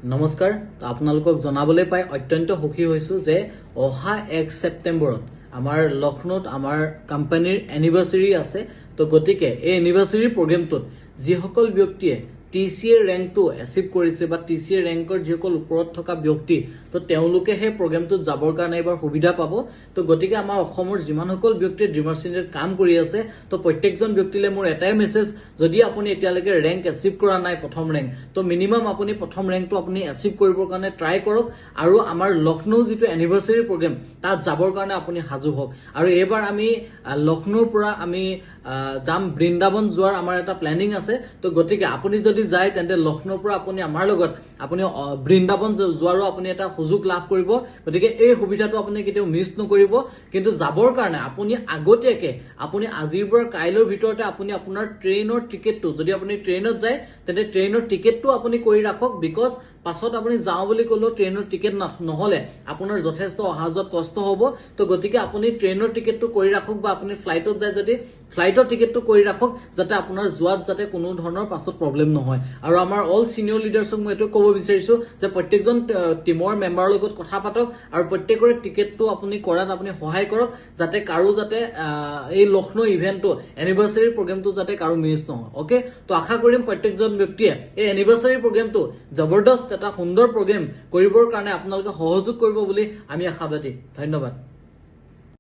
নমস্কাৰ আপোনালোকক জনাবলৈ পাই অত্যন্ত সুখী হৈছো যে অহা 1 ছেপ্টেম্বৰত আমাৰ লখনৌত আমাৰ কোম্পানীৰ এনিভাৰ্সাৰী আছে তো গতিকে এই এনিভাৰ্সাৰী প্ৰগ্ৰামটোত যিসকল ব্যক্তিয়ে TCA ৰেংকটো এচিভ কৰিছে বা TCA ৰেংকৰ যিসকল ওপৰত থকা ব্যক্তি তো তেওঁলোকে হে প্ৰগ্ৰামটোত যাবৰ কাৰণে এবাৰ সুবিধা পাব তো গতিকে আমাৰ অসমৰ যিমানসকল ব্যক্তিয়ে ড্ৰিমাৰ্ছ ইণ্ডিয়াত কাম কৰি আছে তো প্ৰত্যেকজন ব্যক্তিলে মোৰ এটাই মেছেজ যদি আপুনি এতিয়ালৈকে ৰেংক এচিভ কৰা নাই প্ৰথম ৰেংক তো মিনিমাম আপুনি প্ৰথম ৰেংকটো আপুনি এচিভ কৰিবৰ কাৰণে ট্ৰাই কৰক আৰু আমাৰ লখনৌ যিটো এনিভাৰ্সাৰী প্ৰগ্ৰাম তাত যাবৰ কাৰণে আপুনি সাজু হওক আৰু এবাৰ আমি লখনৌৰ পৰা আমি যাম বৃন্দাবন যোৱাৰ আমাৰ এটা প্ল্যানিং আছে তো গতিকে আপুনি যদি যায় তেন্তে লখনৌৰ পৰা আপুনি আমাৰ লগত আপুনি বৃন্দাবন যোৱাৰো আপুনি এটা সুযোগ লাভ কৰিব গতিকে এই সুবিধাটো আপুনি কেতিয়াও মিছ নকৰিব কিন্তু যাবৰ কাৰণে আপুনি আগতীয়াকে আপুনি আজিৰ পৰা কাইলৈৰ ভিতৰতে আপুনি আপোনাৰ ট্ৰেইনৰ টিকেটটো যদি আপুনি ট্ৰেইনত যায় তেন্তে ট্ৰেইনৰ টিকেটটো আপুনি কৰি ৰাখক বিকজ পাছত আপুনি যাও বুলি কলো ট্ৰেইনৰ টিকেট নহলে আপোনাৰ যথেষ্ট অহাজত কষ্ট হ'ব তো গতিকে আপুনি ট্ৰেইনৰ টিকেটটো কৰি ৰাখক বা আপুনি ফ্লাইটত যায় যদি ফ্লাইটৰ টিকেটটো কৰি ৰাখক যাতে আপোনাৰ যোৱাত যাতে কোনো ধৰণৰ পাছত প্ৰবলেম নহয় আৰু আমাৰ অল সিনিয়ৰ লিডাৰছক মই এটো ক'ব বিচাৰিছো যে প্ৰত্যেকজন টিমৰ মেম্বাৰৰ লগত কথা পাতক আৰু প্ৰত্যেকৰে টিকেটটো আপুনি কৰাত আপুনি সহায় কৰক যাতে কাৰো যাতে এই লখনৌ ইভেন্টটো এনিভাৰ্সাৰী প্ৰগ্ৰামটো যাতে কাৰো মিছ নহয় ওকে তো আশা কৰিম প্ৰত্যেকজন ব্যক্তিয়ে এই এনিভাৰ্সাৰী প্ৰগ্ৰামটো জবৰদস্ত এটা সুন্দৰ প্ৰগ্ৰাম কৰিবৰ কাৰণে আপোনালোকে সহযোগ কৰিব বুলি আমি আশাবাদী ধন্যবাদ